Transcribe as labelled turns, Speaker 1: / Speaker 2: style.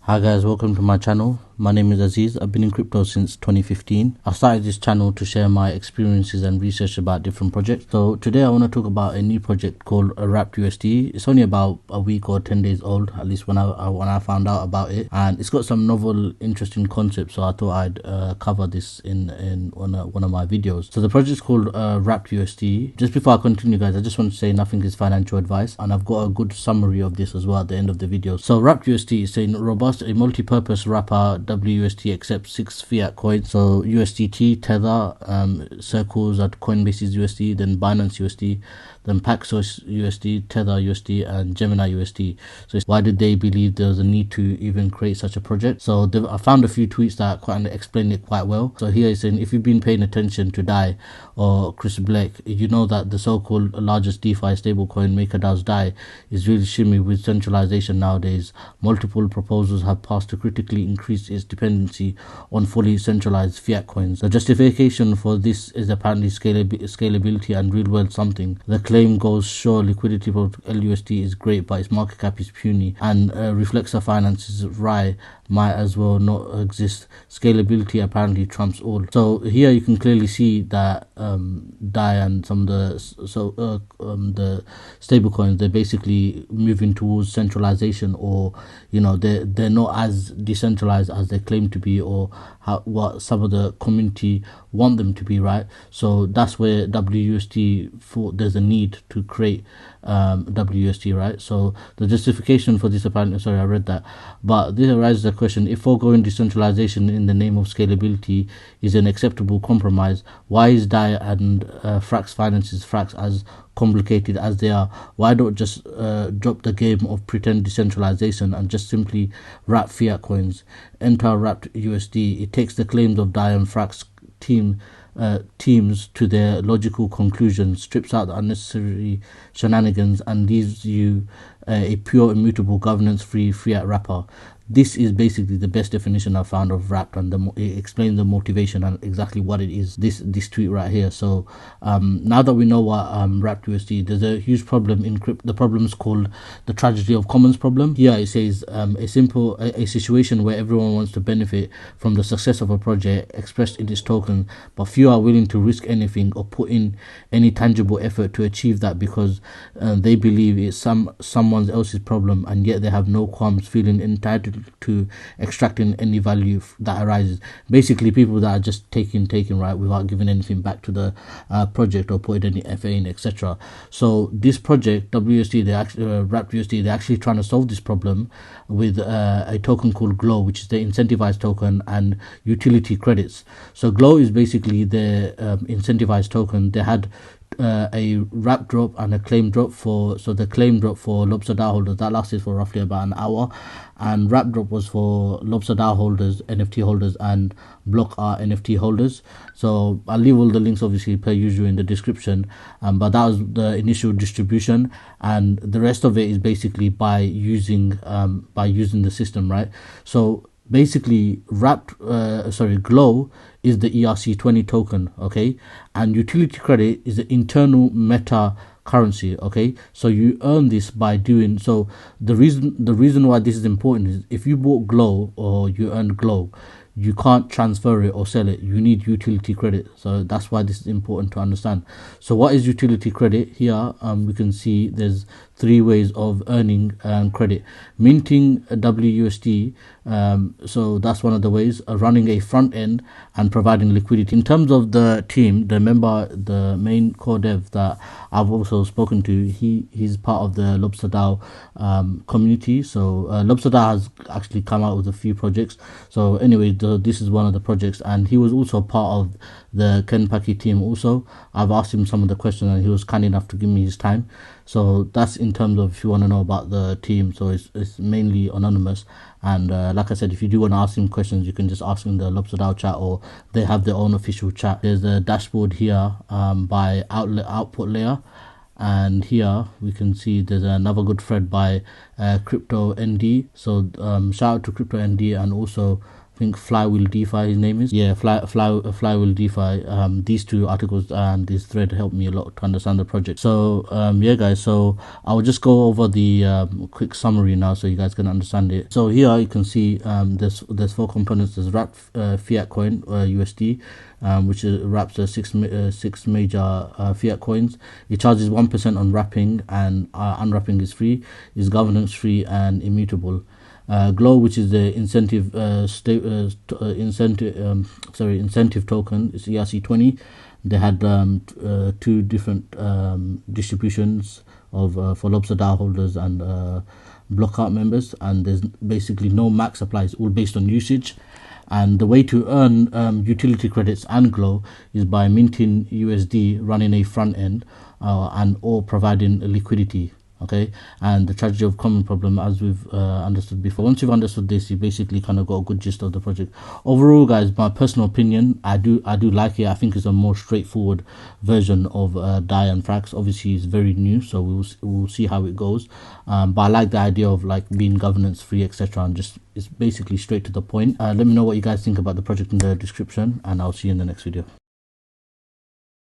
Speaker 1: Hi guys, welcome to my channel. My name is Aziz. I've been in crypto since 2015. I started this channel to share my experiences and research about different projects. So today I want to talk about a new project called Wrapped USD. It's only about a week or 10 days old, at least when I found out about it, and it's got some novel, interesting concepts. So I thought I'd cover this in one of my videos. So the project is called Wrapped USD. Just before I continue, guys, I just want to say nothing is financial advice, and I've got a good summary of this as well at the end of the video. So Wrapped USD is saying robust, a multi-purpose wrapper. WUSD accepts 6 fiat coins, so USDT, Tether, Circles at Coinbase's USD, then Binance USD, then Paxos USD, Tether USD, and Gemini USD. So why did they believe there was a need to even create such a project? So I found a few tweets that quite explain it quite well. So here is saying, if you've been paying attention to DAI or Chris Black, you know that the so-called largest DeFi stablecoin MakerDAO's DAI is really shimmy with centralization nowadays. Multiple proposals have passed to critically increase its dependency on fully centralized fiat coins. The justification for this is apparently scalability and real-world something. The claim goes, sure, liquidity for LUSD is great, but its market cap is puny, and Reflexa Finance's RAI might as well not exist. Scalability apparently trumps all. So here you can clearly see that DAI and some of the stable coins, they're basically moving towards centralization, or they're not as decentralized as they claim to be, or what some of the community want them to be, right? So that's where WUSD thought there's a need to create WUSD, right? So the justification for this, apparently, sorry, I read that, but this arises the question: if foregoing decentralization in the name of scalability is an acceptable compromise, why is DAI and Frax Finance's Frax as complicated as they are? Why don't just drop the game of pretend decentralization and just simply wrap fiat coins? Enter Wrapped USD. It takes the claims of DAI and Frax teams to their logical conclusion, strips out the unnecessary shenanigans, and leaves you a pure, immutable, governance-free fiat wrapper. This is basically the best definition I found of wrapped, and it explains the motivation and exactly what it is. This tweet right here. So now that we know what wrapped USD, there's a huge problem in crypto. The problem is called the tragedy of commons problem. Here it says a situation where everyone wants to benefit from the success of a project expressed in its token, but few are willing to risk anything or put in any tangible effort to achieve that because they believe it's someone else's problem, and yet they have no qualms feeling entitled to extracting any value that arises. Basically, people that are just taking right, without giving anything back to the project or putting any FA in, etc. So this project WUSD, they actually Wrapped USD, they're actually trying to solve this problem with a token called Glow, which is the incentivized token, and utility credits. So Glow is basically the incentivized token. They had a wrap drop and a claim drop the claim drop for Lobster DAO holders that lasted for roughly about an hour, and wrap drop was for Lobster DAO holders, NFT holders, and Block R NFT holders. So I'll leave all the links obviously per usual in the description, but that was the initial distribution, and the rest of it is basically by using the system, right? So basically Glow is the ERC20 token, okay, and utility credit is the internal meta currency, okay. So you earn this by doing so. The reason why this is important is if you bought Glow or you earned Glow, you can't transfer it or sell it. You need utility credit. So that's why this is important to understand. So what is utility credit? Here we can see there's 3 ways of earning credit. Minting WUSD, so that's one of the ways. Running a front end and providing liquidity. In terms of the team, the main core dev that I've also spoken to, he's part of the Lobster DAO community. So Lobster DAO has actually come out with a few projects. So anyway, this is one of the projects, and he was also part of the Ken Paki team also. I've asked him some of the questions and he was kind enough to give me his time. So that's in terms of if you want to know about the team. So it's mainly anonymous, and like I said, if you do want to ask him questions, you can just ask in the Lobster DAO chat, or they have their own official chat. There's a dashboard here by output layer, and here we can see there's another good thread by Crypto ND. So shout out to Crypto ND, and also I think Flywheel DeFi, his name is. Yeah, Flywheel DeFi. These two articles and this thread helped me a lot to understand the project. So yeah, guys. So I'll just go over the quick summary now, so you guys can understand it. So here you can see there's 4 components. There's wrapped Fiatcoin USD, which wraps the six major fiat coins. It charges 1% on wrapping, and unwrapping is free. Is governance free and immutable. Glow, which is the incentive token, is ERC20. They had 2 different distributions of for Lobster DAO holders and blockout members, and there's basically no max supply. It's all based on usage. And the way to earn utility credits and Glow is by minting USD, running a front end, and or providing liquidity. Okay, and the tragedy of common problem, as we've understood before. Once you've understood this, you basically kind of got a good gist of the project. Overall, guys, my personal opinion, I do like it. I think it's a more straightforward version of DAI and Frax. Obviously, it's very new, so we'll see how it goes. But I like the idea of like being governance free, etc., and just it's basically straight to the point. Let me know what you guys think about the project in the description, and I'll see you in the next video.